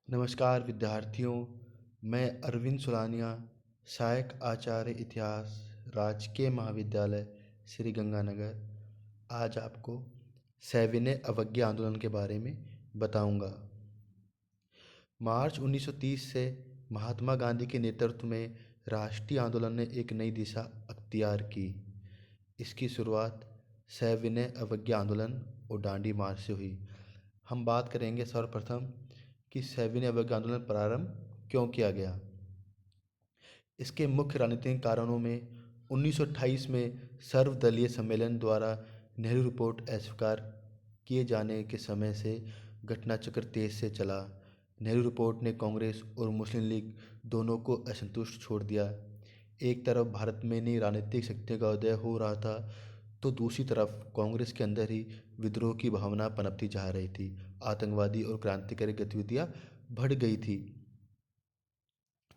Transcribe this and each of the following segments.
नमस्कार विद्यार्थियों, मैं अरविंद सुलानिया, सहायक आचार्य इतिहास, राजकीय महाविद्यालय श्री गंगानगर, आज आपको सविनय अवज्ञा आंदोलन के बारे में बताऊंगा। मार्च 1930 से महात्मा गांधी के नेतृत्व में राष्ट्रीय आंदोलन ने एक नई दिशा अख्तियार की। इसकी शुरुआत सविनय अवज्ञा आंदोलन और दांडी मार्च से हुई। हम बात करेंगे सर्वप्रथम कि सविनय अवज्ञा आंदोलन प्रारंभ क्यों किया गया। इसके मुख्य राजनीतिक कारणों में 1928 में सर्वदलीय सम्मेलन द्वारा नेहरू रिपोर्ट अस्वीकार किए जाने के समय से घटनाचक्र तेज से चला। नेहरू रिपोर्ट ने कांग्रेस और मुस्लिम लीग दोनों को असंतुष्ट छोड़ दिया। एक तरफ भारत में नई राजनीतिक शक्तियों का उदय हो रहा था, तो दूसरी तरफ कांग्रेस के अंदर ही विद्रोह की भावना पनपती जा रही थी। आतंकवादी और क्रांतिकारी गतिविधियां बढ़ गई थी।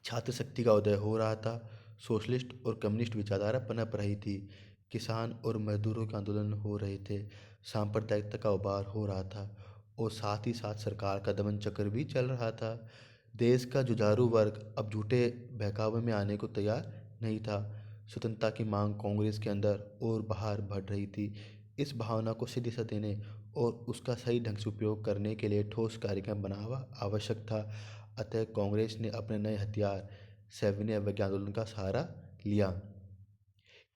छात्र शक्ति का उदय हो रहा था। सोशलिस्ट और कम्युनिस्ट विचारधारा पनप रही थी। किसान और मजदूरों के आंदोलन हो रहे थे। सांप्रदायिकता का उभार हो रहा था और साथ ही साथ सरकार का दमन चक्र भी चल रहा था। देश का जुझारू वर्ग अब झूठे बहकावे में आने को तैयार नहीं था। स्वतंत्रता की मांग कांग्रेस के अंदर और बाहर बढ़ रही थी। इस भावना को सही दिशा देने और उसका सही ढंग से उपयोग करने के लिए ठोस कार्यक्रम बनाना आवश्यक था। अतः कांग्रेस ने अपने नए हथियार सविनय अवज्ञा आंदोलन का सहारा लिया।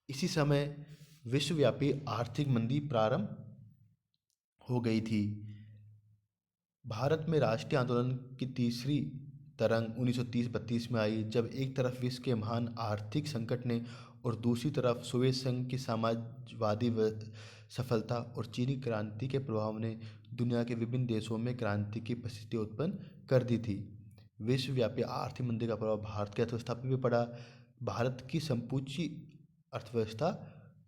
इसी समय विश्वव्यापी आर्थिक मंदी प्रारंभ हो गई थी। भारत में राष्ट्रीय आंदोलन की तीसरी तरंग 1930-32 में आई, जब एक तरफ विश्व के महान आर्थिक संकट ने और दूसरी तरफ सोवियत संघ की साम्राज्यवादी सफलता और चीनी क्रांति के प्रभाव ने दुनिया के विभिन्न देशों में क्रांति की परिस्थिति उत्पन्न कर दी थी। विश्वव्यापी आर्थिक मंदी का प्रभाव भारत की अर्थव्यवस्था पर भी पड़ा। भारत की संपूर्ण अर्थव्यवस्था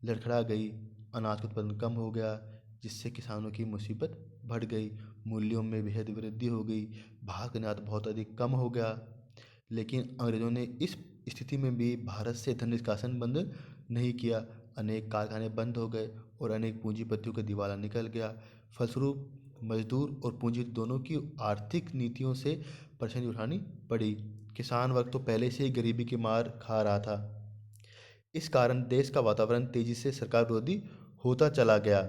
लड़खड़ा गई। अनाज का उत्पादन कम हो गया, जिससे किसानों की मुसीबत बढ़ गई। मूल्यों में बेहद वृद्धि हो गई। भारत का निर्यात बहुत अधिक कम हो गया। लेकिन अंग्रेजों ने इस स्थिति में भी भारत से धन निष्कासन बंद नहीं किया। अनेक कारखाने बंद हो गए और अनेक पूंजीपतियों का दिवाला निकल गया। फलस्वरूप मजदूर और पूंजी दोनों की आर्थिक नीतियों से परेशानी उठानी पड़ी। किसान वर्ग तो पहले से ही गरीबी की मार खा रहा था। इस कारण देश का वातावरण तेजी से सरकार विरोधी होता चला गया।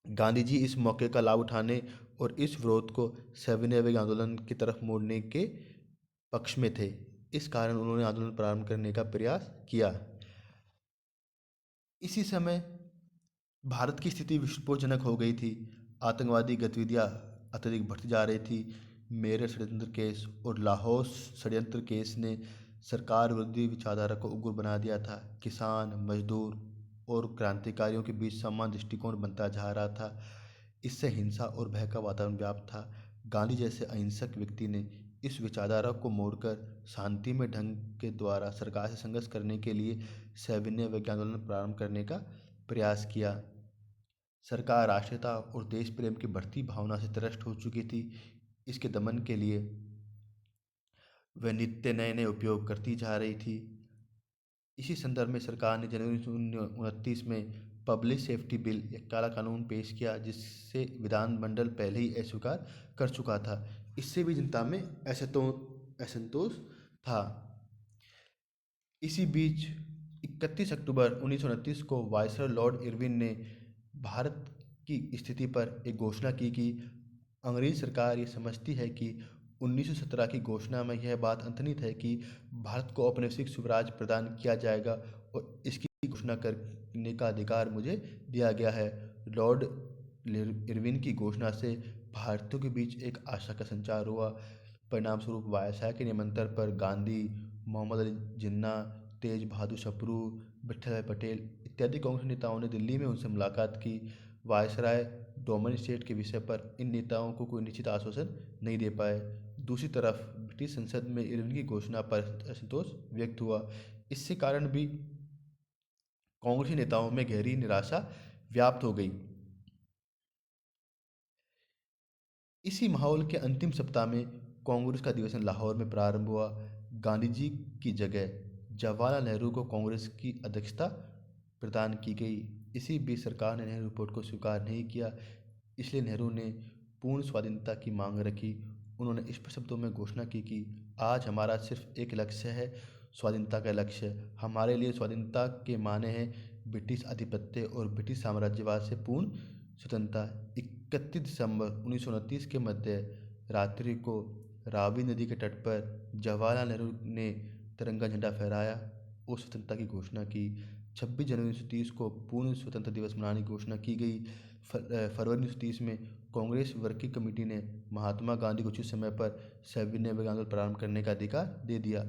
गांधी जी इस मौके का लाभ उठाने और इस विरोध को सविनय अवज्ञा आंदोलन की तरफ मोड़ने के पक्ष में थे। इस कारण उन्होंने आंदोलन प्रारंभ करने का प्रयास किया। इसी समय भारत की स्थिति विस्फोटजनक हो गई थी। आतंकवादी गतिविधियां अत्यधिक बढ़ती जा रही थी। मेरठ षड्यंत्र केस और लाहौर षड्यंत्र केस ने सरकार विरोधी विचारधारा को उग्र बना दिया था। किसान, मजदूर और क्रांतिकारियों के बीच समान दृष्टिकोण बनता जा रहा था। इससे हिंसा और भय का वातावरण व्याप्त था। गांधी जैसे अहिंसक व्यक्ति ने इस विचारधारा को मोड़कर शांति में ढंग के द्वारा सरकार से संघर्ष करने के लिए सविनय अवज्ञा आंदोलन प्रारंभ करने का प्रयास किया। सरकार राष्ट्रीयता और देश प्रेम की बढ़ती भावना से त्रस्त हो चुकी थी। इसके दमन के लिए वह नित्य नए नए उपयोग करती जा रही थी। इसी संदर्भ में सरकार ने जनवरी 1929 में पब्लिक सेफ्टी बिल या काला कानून पेश किया, जिससे विधानमंडल पहले ही अस्वीकार कर चुका था। इससे भी जनता में असंतोष था। इसी बीच 31 अक्टूबर 1929 को वायसरॉय लॉर्ड इरविन ने भारत की स्थिति पर एक घोषणा की कि अंग्रेज सरकार ये समझती है कि 1917 की घोषणा में यह बात अंतर्निहित है कि भारत को औपनिवेशिक स्वराज प्रदान किया जाएगा और इसकी घोषणा करने का अधिकार मुझे दिया गया है। लॉर्ड इरविन की घोषणा से भारतीयों के बीच एक आशा का संचार हुआ। परिणामस्वरूप वायसराय के निमंत्रण पर गांधी, मोहम्मद अली जिन्ना, तेज बहादुर सप्रू, विट्ठल भाई पटेल इत्यादि कांग्रेस नेताओं ने दिल्ली में उनसे मुलाकात की। वायसराय डोमेन स्टेट के विषय पर इन नेताओं को कोई निश्चित आश्वासन नहीं दे पाए। दूसरी तरफ ब्रिटिश संसद में इरविन की घोषणा पर असंतोष व्यक्त हुआ। इससे कारण भी कांग्रेसी नेताओं में गहरी निराशा व्याप्त हो गई। इसी माहौल के अंतिम सप्ताह में कांग्रेस का अधिवेशन लाहौर में प्रारंभ हुआ। गांधी जी की जगह जवाहरलाल नेहरू को कांग्रेस की अध्यक्षता प्रदान की गई। इसी बीच सरकार ने नेहरू रिपोर्ट को स्वीकार नहीं किया। इसलिए नेहरू ने पूर्ण स्वाधीनता की मांग रखी उन्होंने स्पष्ट शब्दों में घोषणा की कि आज हमारा सिर्फ एक लक्ष्य है, स्वाधीनता का लक्ष्य। हमारे लिए स्वाधीनता के माने हैं ब्रिटिश आधिपत्य और ब्रिटिश साम्राज्यवाद से पूर्ण स्वतंत्रता। 31 दिसंबर 1929 के मध्य रात्रि को रावी नदी के तट पर जवाहरलाल नेहरू ने तिरंगा झंडा फहराया और स्वतंत्रता की घोषणा की। 26 जनवरी 1930 को पूर्ण स्वतंत्रता दिवस मनाने की घोषणा की गई। फरवरी 1930 में कांग्रेस वर्किंग कमेटी ने महात्मा गांधी को उचित समय पर सविनय अभियान आंदोलन प्रारंभ करने का अधिकार दे दिया।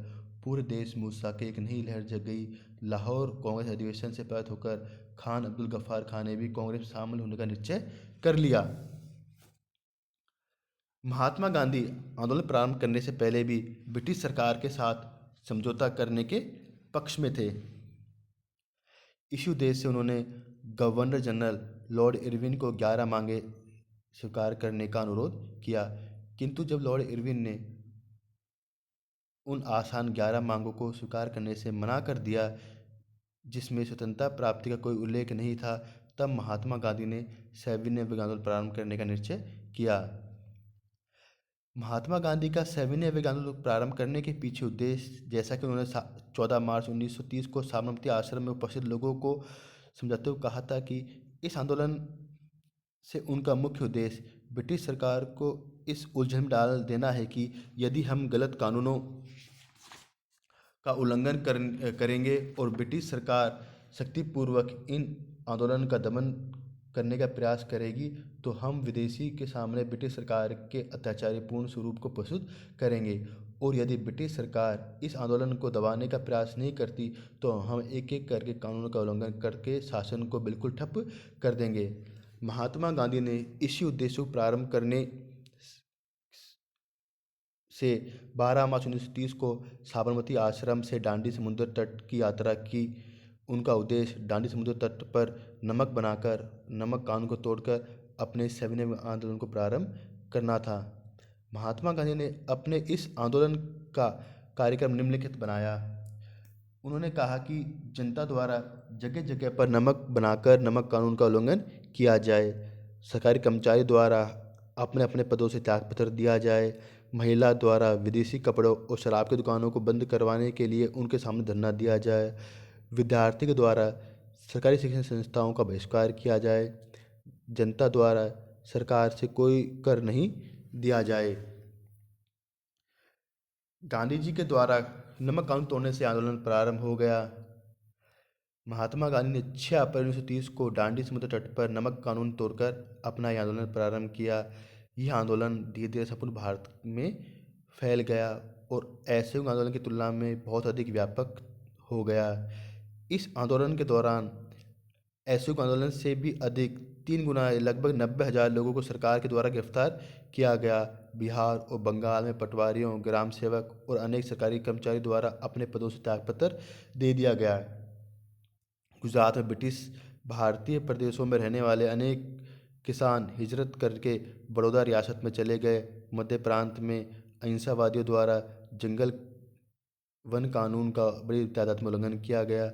पूरे देश में उत्साह की एक नई लहर जग गई। लाहौर कांग्रेस अधिवेशन से प्रेरित होकर खान अब्दुल गफ्फार खान ने भी कांग्रेस में शामिल होने का निश्चय कर लिया। महात्मा गांधी आंदोलन प्रारंभ करने से पहले भी ब्रिटिश सरकार के साथ समझौता करने के पक्ष में थे। इसी उद्देश्य से उन्होंने गवर्नर जनरल लॉर्ड इरविन को 11 मांगे स्वीकार करने का अनुरोध किया, किंतु जब लॉर्ड इरविन ने उन आसान 11 मांगों को स्वीकार करने से मना कर दिया जिसमें स्वतंत्रता प्राप्ति का कोई उल्लेख नहीं था, तब महात्मा गांधी ने सविनय आंदोलन प्रारंभ करने का निश्चय किया। महात्मा गांधी का सविनय आंदोलन प्रारंभ करने के पीछे उद्देश्य, जैसा कि उन्होंने 14 मार्च 1930 को साबरमती आश्रम में उपस्थित लोगों को समझाते हुए कहा था कि इस आंदोलन से उनका मुख्य उद्देश्य ब्रिटिश सरकार को इस उलझन में डाल देना है कि यदि हम गलत कानूनों का उल्लंघन करेंगे और ब्रिटिश सरकार शक्तिपूर्वक इन आंदोलन का दमन करने का प्रयास करेगी तो हम विदेशी के सामने ब्रिटिश सरकार के अत्याचारीपूर्ण स्वरूप को प्रस्तुत करेंगे, और यदि ब्रिटिश सरकार इस आंदोलन को दबाने का प्रयास नहीं करती तो हम एक एक करके कानून का उल्लंघन करके शासन को बिल्कुल ठप कर देंगे। महात्मा गांधी ने इसी उद्देश्य को प्रारंभ करने से 12 मार्च 1930 को साबरमती आश्रम से डांडी समुद्र तट की यात्रा की। उनका उद्देश्य डांडी समुद्र तट पर नमक बनाकर नमक कानून को तोड़कर अपने सविनय आंदोलन को प्रारंभ करना था। महात्मा गांधी ने अपने इस आंदोलन का कार्यक्रम निम्नलिखित बनाया। उन्होंने कहा कि जनता द्वारा जगह जगह पर नमक बनाकर नमक कानून का उल्लंघन किया जाए, सरकारी कर्मचारी द्वारा अपने अपने पदों से त्यागपत्र दिया जाए, महिला द्वारा विदेशी कपड़ों और शराब की दुकानों को बंद करवाने के लिए उनके सामने धरना दिया जाए, विद्यार्थी के द्वारा सरकारी शिक्षण संस्थाओं का बहिष्कार किया जाए, जनता द्वारा सरकार से कोई कर नहीं दिया जाए। गांधी जी के द्वारा नमक कानून तोड़ने से आंदोलन प्रारंभ हो गया। महात्मा गांधी ने 6 अप्रैल 1930 को डांडी समुद्र तट पर नमक कानून तोड़कर अपना यह आंदोलन प्रारंभ किया। यह आंदोलन धीरे धीरे संपूर्ण भारत में फैल गया और असहयोग आंदोलन की तुलना में बहुत अधिक व्यापक हो गया। इस आंदोलन के दौरान असहयोग आंदोलन से भी अधिक 3 गुना लगभग 90,000 लोगों को सरकार के द्वारा गिरफ्तार किया गया। बिहार और बंगाल में पटवारियों, ग्राम सेवक और अनेक सरकारी कर्मचारी द्वारा अपने पदों से त्यागपत्र दे दिया गया। गुजरात में ब्रिटिश भारतीय प्रदेशों में रहने वाले अनेक किसान हिजरत करके बड़ौदा रियासत में चले गए। मध्य प्रांत में अहिंसावादियों द्वारा जंगल वन कानून का बड़ी तादाद में उल्लंघन किया गया।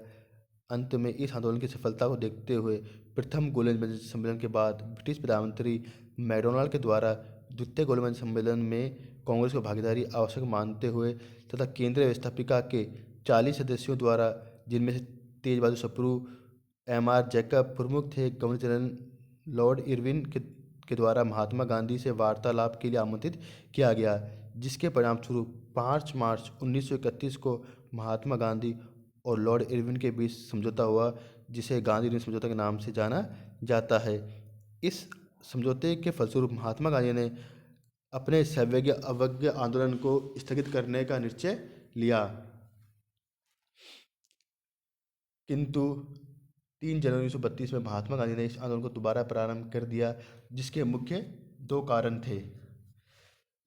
अंत में इस आंदोलन की सफलता को देखते हुए प्रथम गोलमेज सम्मेलन के बाद ब्रिटिश प्रधानमंत्री मैकडॉनल्ड के द्वारा द्वितीय गोलमेज सम्मेलन में कांग्रेस को भागीदारी आवश्यक मानते हुए तथा केंद्रीय व्यवस्थापिका के 40 सदस्यों द्वारा, जिनमें से तेज बहादुर सप्रू, M.R. जैकब प्रमुख थे, गवर्नर जनरल लॉर्ड इरविन के द्वारा महात्मा गांधी से वार्तालाप के लिए आमंत्रित किया गया, जिसके परिणामस्वरूप 5 मार्च 1931 को महात्मा गांधी और लॉर्ड इरविन के बीच समझौता हुआ, जिसे गांधी इरविन समझौता के नाम से जाना जाता है। इस समझौते के फलस्वरूप महात्मा गांधी ने अपने सवैया अवज्ञा आंदोलन को स्थगित करने का निश्चय लिया, किंतु 3 जनवरी 1932 में महात्मा गांधी ने इस आंदोलन को दोबारा प्रारंभ कर दिया, जिसके मुख्य 2 कारण थे।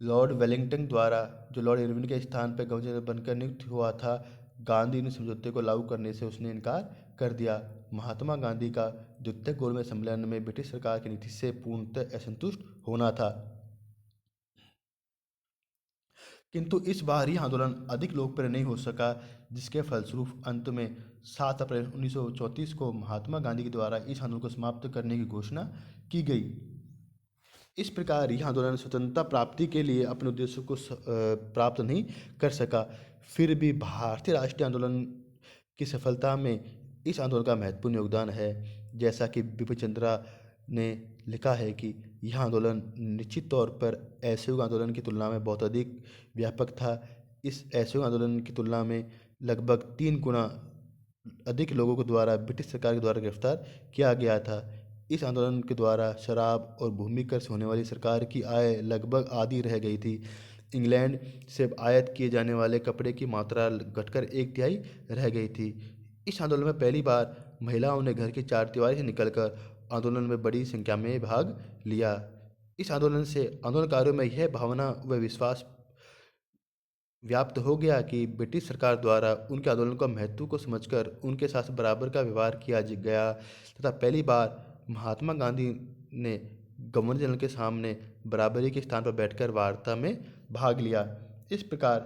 लॉर्ड वेलिंगटन द्वारा, जो लॉर्ड इरविन के स्थान पर गवर्नर जनरल बनकर नियुक्त हुआ था, गांधी ने समझौते को लागू करने से उसने इनकार कर दिया। महात्मा गांधी का द्वितीय गोलमेज सम्मेलन में ब्रिटिश सरकार की नीति से पूर्णतः असंतुष्ट होना था, किंतु इस बार यह आंदोलन अधिक लोकप्रिय नहीं हो सका, जिसके फलस्वरूप अंत में 7 अप्रैल 1934 को महात्मा गांधी के द्वारा इस आंदोलन को समाप्त करने की घोषणा की गई। इस प्रकार यह आंदोलन स्वतंत्रता प्राप्ति के लिए अपने उद्देश्यों को प्राप्त नहीं कर सका। फिर भी भारतीय राष्ट्रीय आंदोलन की सफलता में इस आंदोलन का महत्वपूर्ण योगदान है। जैसा कि बिपिन चंद्रा ने लिखा है कि यह आंदोलन निश्चित तौर पर असहयोग आंदोलन की तुलना में बहुत अधिक व्यापक था। इस असहयोग आंदोलन की तुलना में लगभग 3 गुना अधिक लोगों को द्वारा ब्रिटिश सरकार के द्वारा गिरफ्तार किया गया था। इस आंदोलन के द्वारा शराब और भूमि कर से होने वाली सरकार की आय लगभग आधी रह गई थी। इंग्लैंड से आयात किए जाने वाले कपड़े की मात्रा घटकर 1/3 रह गई थी। इस आंदोलन में पहली बार महिलाओं ने घर की चारदीवारी से निकलकर आंदोलन में बड़ी संख्या में भाग लिया। इस आंदोलन से आंदोलनकारियों में यह भावना व विश्वास व्याप्त हो गया कि ब्रिटिश सरकार द्वारा उनके आंदोलन का महत्व को समझकर उनके साथ बराबर का व्यवहार किया गया तथा पहली बार महात्मा गांधी ने गवर्नर जनरल के सामने बराबरी के स्थान पर बैठकर वार्ता में भाग लिया। इस प्रकार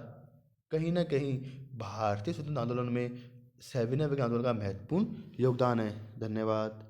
कहीं न कहीं भारतीय स्वतंत्रता आंदोलन में सविनय अवज्ञा आंदोलन का महत्वपूर्ण योगदान है। धन्यवाद।